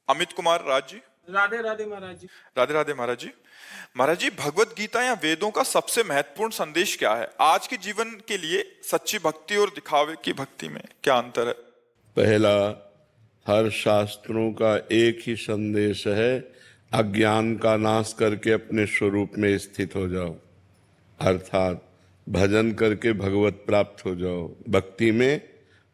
अमित कुमार राज जी। राधे राधे महाराज जी। राधे राधे महाराज जी। महाराज जी, भगवत गीता या वेदों का सबसे महत्वपूर्ण संदेश क्या है? आज के जीवन के लिए सच्ची भक्ति और दिखावे की भक्ति में क्या अंतर है? पहला, हर शास्त्रों का एक ही संदेश है, अज्ञान का नाश करके अपने स्वरूप में स्थित हो जाओ, अर्थात भजन करके भगवत प्राप्त हो जाओ। भक्ति में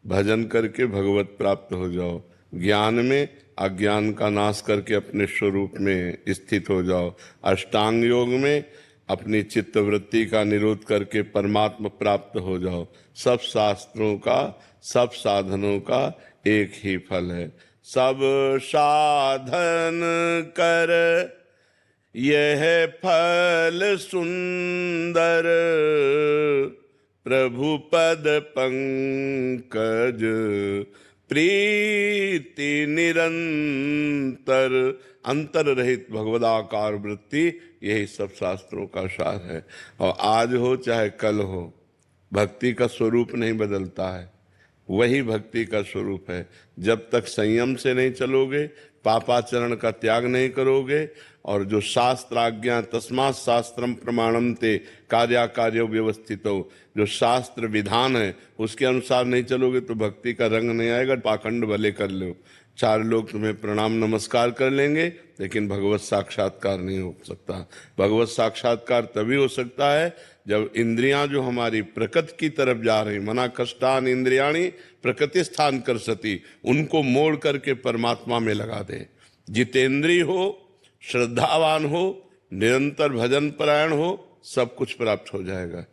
भजन करके भगवत प्राप्त हो जाओ, ज्ञान में अज्ञान का नाश करके अपने स्वरूप में स्थित हो जाओ, अष्टांग योग में अपनी चित्तवृत्ति का निरोध करके परमात्मा प्राप्त हो जाओ। सब शास्त्रों का, सब साधनों का एक ही फल है। सब साधन कर यह फल सुंदर, प्रभु पद पंकज प्रीति निरंतर। अंतर रहित भगवदाकार वृत्ति, यही सब शास्त्रों का सार है। और आज हो चाहे कल हो, भक्ति का स्वरूप नहीं बदलता है, वही भक्ति का स्वरूप है। जब तक संयम से नहीं चलोगे, पापाचरण का त्याग नहीं करोगे, और जो शास्त्र आज्ञा तस्मात् शास्त्रम प्रमाणम ते कार्याकार्यो व्यवस्थितो, जो शास्त्र विधान है उसके अनुसार नहीं चलोगे तो भक्ति का रंग नहीं आएगा। पाखंड भले कर लो, चार लोग तुम्हें प्रणाम नमस्कार कर लेंगे, लेकिन भगवत साक्षात्कार नहीं हो सकता। भगवत साक्षात्कार तभी हो सकता है जब इंद्रियां जो हमारी प्रकृति की तरफ जा रही, मना कष्टान इंद्रियाणी प्रकृति स्थान कर सती, उनको मोड़ करके परमात्मा में लगा दे। जितेंद्री हो, श्रद्धावान हो, निरंतर भजन परायण हो, सब कुछ प्राप्त हो जाएगा।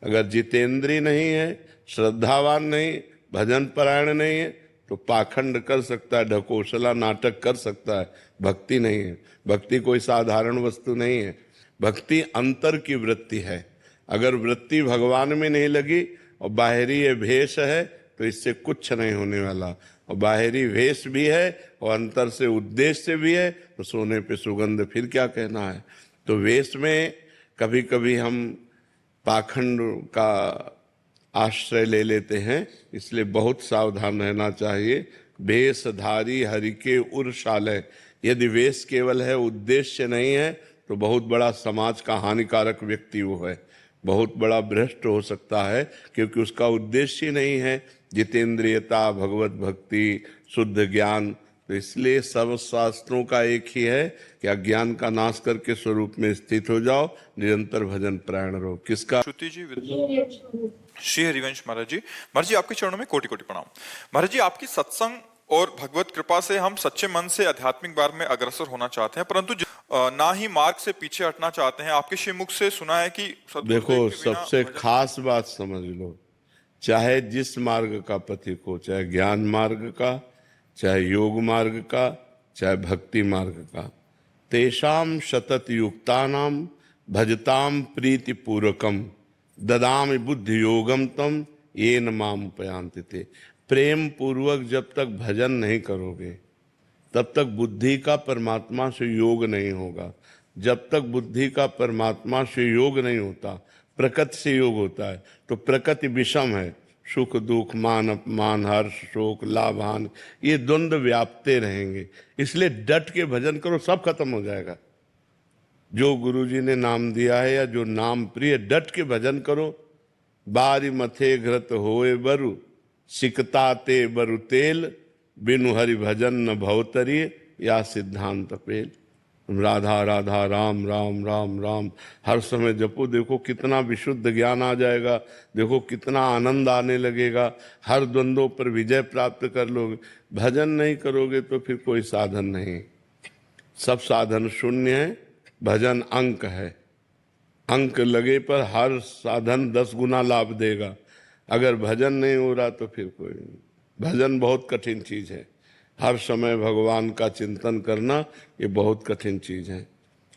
अगर जितेंद्री नहीं है, श्रद्धावान नहीं, भजन परायण नहीं है, तो पाखंड कर सकता है, ढकोसला नाटक कर सकता है, भक्ति नहीं है। भक्ति कोई साधारण वस्तु नहीं है। भक्ति अंतर की वृत्ति है। अगर वृत्ति भगवान में नहीं लगी और बाहरी ये भेष है, तो इससे कुछ नहीं होने वाला। और बाहरी वेश भी है और अंतर से उद्देश्य भी है, तो सोने पे सुगंध, फिर क्या कहना है। तो वेश में कभी कभी हम पाखंड का आश्रय ले लेते हैं, इसलिए बहुत सावधान रहना चाहिए। वेशधारी हरि के उर्शालय, यदि वेश केवल है, उद्देश्य नहीं है, तो बहुत बड़ा समाज का हानिकारक व्यक्ति वो है, बहुत बड़ा भ्रष्ट हो सकता है, क्योंकि उसका उद्देश्य ही नहीं है जितेंद्रियता, भगवत भक्ति, शुद्ध ज्ञान। तो इसलिए सब शास्त्रों का एक ही है कि अज्ञान का नाश करके स्वरूप में स्थित हो जाओ, निरंतर भजन परायण रहो। किसका? श्रुति जी, श्री हरिवंश महाराज जी। महाराज जी, आपके चरणों में कोटि कोटि प्रणाम। महाराज जी, आपकी सत्संग और भगवत कृपा से हम सच्चे मन से आध्यात्मिक मार्ग में अग्रसर होना चाहते हैं, परंतु ना ही मार्ग से पीछे हटना चाहते हैं। आपके श्रीमुख से सुना है कि देखो, सबसे खास बात समझ लो, चाहे जिस मार्ग का पथिक हो, चाहे ज्ञान मार्ग का, चाहे योग मार्ग का, चाहे भक्ति मार्ग का, तेषाम सतत युक्तानाम भजताम प्रीति पूर्वकम ददामि बुद्धि योगम तम येन माम उपयांति ते। प्रेम पूर्वक जब तक भजन नहीं करोगे, तब तक बुद्धि का परमात्मा से योग नहीं होगा। जब तक बुद्धि का परमात्मा से योग नहीं होता, प्रकृति से योग होता है, तो प्रकृति विषम है। सुख दुख, मान अपमान, हर्ष शोक, लाभ हानि, ये द्वंद्व व्यापते रहेंगे। इसलिए डट के भजन करो, सब खत्म हो जाएगा। जो गुरुजी ने नाम दिया है या जो नाम प्रिय, डट के भजन करो। बारी मथे घृत होए बरु, सिकता ते बरु तेल, बिनु हरि भजन न भवतरी, या सिद्धांत पेल। राधा राधा राम राम राम राम हर समय जपो, देखो कितना विशुद्ध ज्ञान आ जाएगा, देखो कितना आनंद आने लगेगा, हर द्वंद्वों पर विजय प्राप्त कर लोगे। भजन नहीं करोगे तो फिर कोई साधन नहीं, सब साधन शून्य है। भजन अंक है, अंक लगे पर हर साधन 10 गुना लाभ देगा। अगर भजन नहीं हो रहा तो फिर कोई नहीं। भजन बहुत कठिन चीज है, हर समय भगवान का चिंतन करना ये बहुत कठिन चीज है।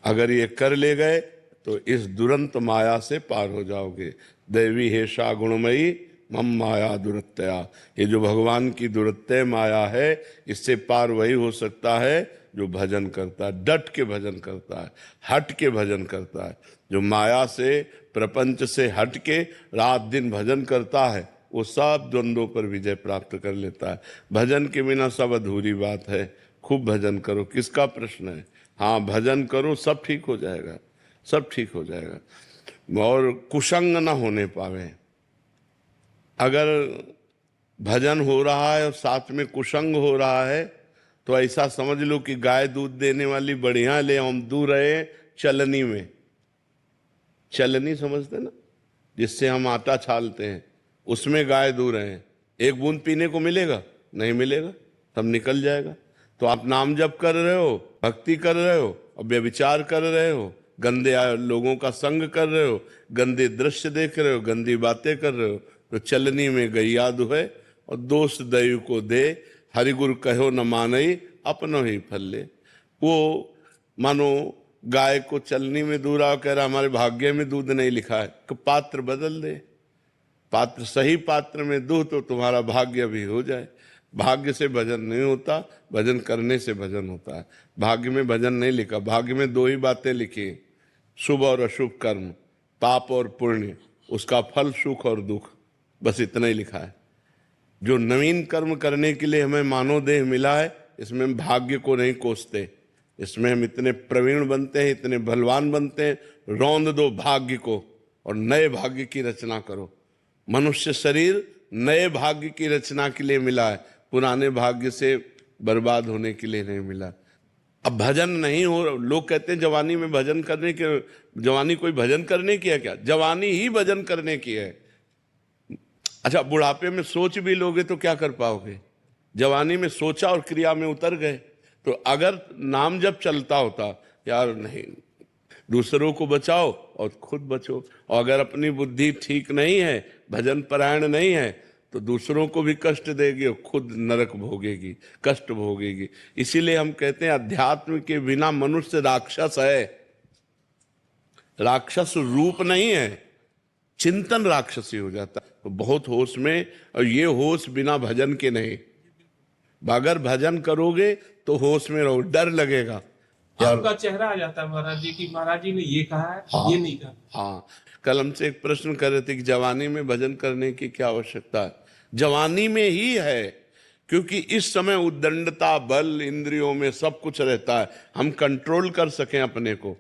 अगर ये कर ले गए तो इस दुरंत माया से पार हो जाओगे। देवी हेषा गुणमयी मम माया दुरत्या, ये जो भगवान की दुरत्य माया है, इससे पार वही हो सकता है जो भजन करता है, डट के भजन करता है, हट के भजन करता है। जो माया से, प्रपंच से हट के रात दिन भजन करता है, वो सब द्वंद्वों पर विजय प्राप्त कर लेता है। भजन के बिना सब अधूरी बात है। खूब भजन करो। किसका प्रश्न है? हाँ, भजन करो, सब ठीक हो जाएगा, सब ठीक हो जाएगा। और कुसंग ना होने पावे। अगर भजन हो रहा है और साथ में कुसंग हो रहा है तो ऐसा समझ लो कि गाय दूध देने वाली बढ़िया ले हम दूर रहे चलनी में। चलनी समझते ना, जिससे हम आटा छालते हैं, उसमें गाय दूर हैं। एक बूंद पीने को मिलेगा? नहीं मिलेगा, तब निकल जाएगा। तो आप नाम जप कर रहे हो, भक्ति कर रहे हो और व्यभिचार कर रहे हो, गंदे लोगों का संग कर रहे हो, गंदे दृश्य देख रहे हो, गंदी बातें कर रहे हो, तो चलनी में गैया दुहे और दोष दैव को दे, हरिगुरु कहो न मानई अपनो ही फल ले। वो मानो गाय को चलनी में दूरा कह रहा हमारे भाग्य में दूध नहीं लिखा है, कि पात्र बदल दे, पात्र सही पात्र में दूध तो तुम्हारा भाग्य भी हो जाए। भाग्य से भजन नहीं होता, भजन करने से भजन होता है। भाग्य में भजन नहीं लिखा, भाग्य में दो ही बातें लिखी, शुभ और अशुभ कर्म, पाप और पुण्य, उसका फल सुख और दुख, बस इतना ही लिखा है। जो नवीन कर्म करने के लिए हमें मानव देह मिला है, इसमें भाग्य को नहीं कोसते, इसमें हम इतने प्रवीण बनते हैं, इतने बलवान बनते हैं, रौंद दो भाग्य को और नए भाग्य की रचना करो। मनुष्य शरीर नए भाग्य की रचना के लिए मिला है, पुराने भाग्य से बर्बाद होने के लिए नहीं मिला। अब भजन नहीं हो, लोग कहते हैं जवानी में भजन करने के, जवानी कोई भजन करने की है क्या? जवानी ही भजन करने की है। अच्छा, बुढ़ापे में सोच भी लोगे तो क्या कर पाओगे? जवानी में सोचा और क्रिया में उतर गए। तो अगर नाम जब चलता होता, यार नहीं, दूसरों को बचाओ और खुद बचो। और अगर अपनी बुद्धि ठीक नहीं है, भजन परायण नहीं है, तो दूसरों को भी कष्ट देगी और खुद नरक भोगेगी, कष्ट भोगेगी। इसीलिए हम कहते हैं अध्यात्म के बिना मनुष्य राक्षस है। राक्षस रूप नहीं है, चिंतन राक्षसी हो जाता। तो बहुत होश में, और ये होश बिना भजन के नहीं। अगर भजन करोगे तो होश में रहो, डर लगेगा। आपका चेहरा आ जाता है महाराज जी की, महाराज जी ने ये कहा है, हाँ, ये नहीं कहा। हाँ, कल हमसे एक प्रश्न कर रहे थे कि जवानी में भजन करने की क्या आवश्यकता है? जवानी में ही है, क्योंकि इस समय उद्दंडता, बल, इंद्रियों में सब कुछ रहता है, हम कंट्रोल कर सकें अपने को।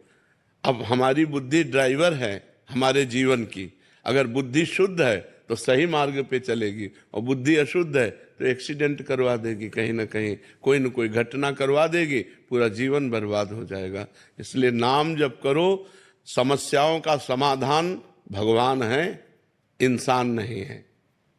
अब हमारी बुद्धि ड्राइवर है हमारे जीवन की। अगर बुद्धि शुद्ध है तो सही मार्ग पे चलेगी, और बुद्धि अशुद्ध है तो एक्सीडेंट करवा देगी, कहीं ना कहीं कोई न कोई घटना करवा देगी, पूरा जीवन बर्बाद हो जाएगा। इसलिए नाम जप करो। समस्याओं का समाधान भगवान है, इंसान नहीं है।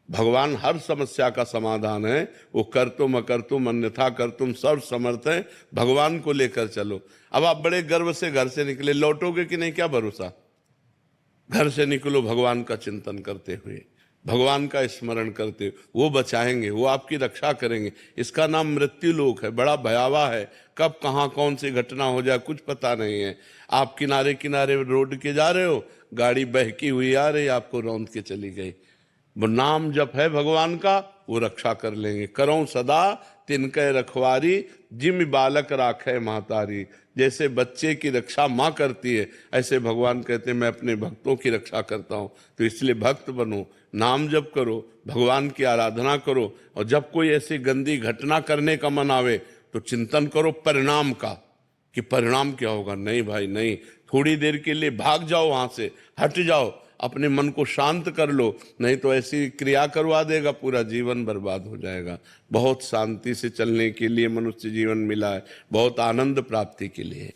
भगवान हर समस्या का समाधान है। वो कर तुम अकर तुम अन्यथा कर तुम सर्व समर्थ है। भगवान को लेकर चलो। अब आप बड़े गर्व से घर से निकले, लौटोगे कि नहीं क्या भरोसा? घर से निकलो भगवान का चिंतन करते हुए, भगवान का स्मरण करते हुए। वो बचाएंगे, वो आपकी रक्षा करेंगे। इसका नाम मृत्यु लोक है, बड़ा भयावह है। कब कहाँ कौन सी घटना हो जाए कुछ पता नहीं है। आप किनारे किनारे रोड के जा रहे हो, गाड़ी बहकी हुई आ रही, आपको रौंद के चली गई। वो नाम जप है भगवान का, वो रक्षा कर लेंगे। करो सदा तिनके रखवारी, जिम बालक राखे महतारी। जैसे बच्चे की रक्षा माँ करती है, ऐसे भगवान कहते हैं मैं अपने भक्तों की रक्षा करता हूँ। तो इसलिए भक्त बनो, नाम जप करो, भगवान की आराधना करो। और जब कोई ऐसी गंदी घटना करने का मन आवे तो चिंतन करो परिणाम का, कि परिणाम क्या होगा। नहीं भाई नहीं, थोड़ी देर के लिए भाग जाओ, वहां से हट जाओ, अपने मन को शांत कर लो, नहीं तो ऐसी क्रिया करवा देगा, पूरा जीवन बर्बाद हो जाएगा। बहुत शांति से चलने के लिए मनुष्य जीवन मिला है, बहुत आनंद प्राप्ति के लिए।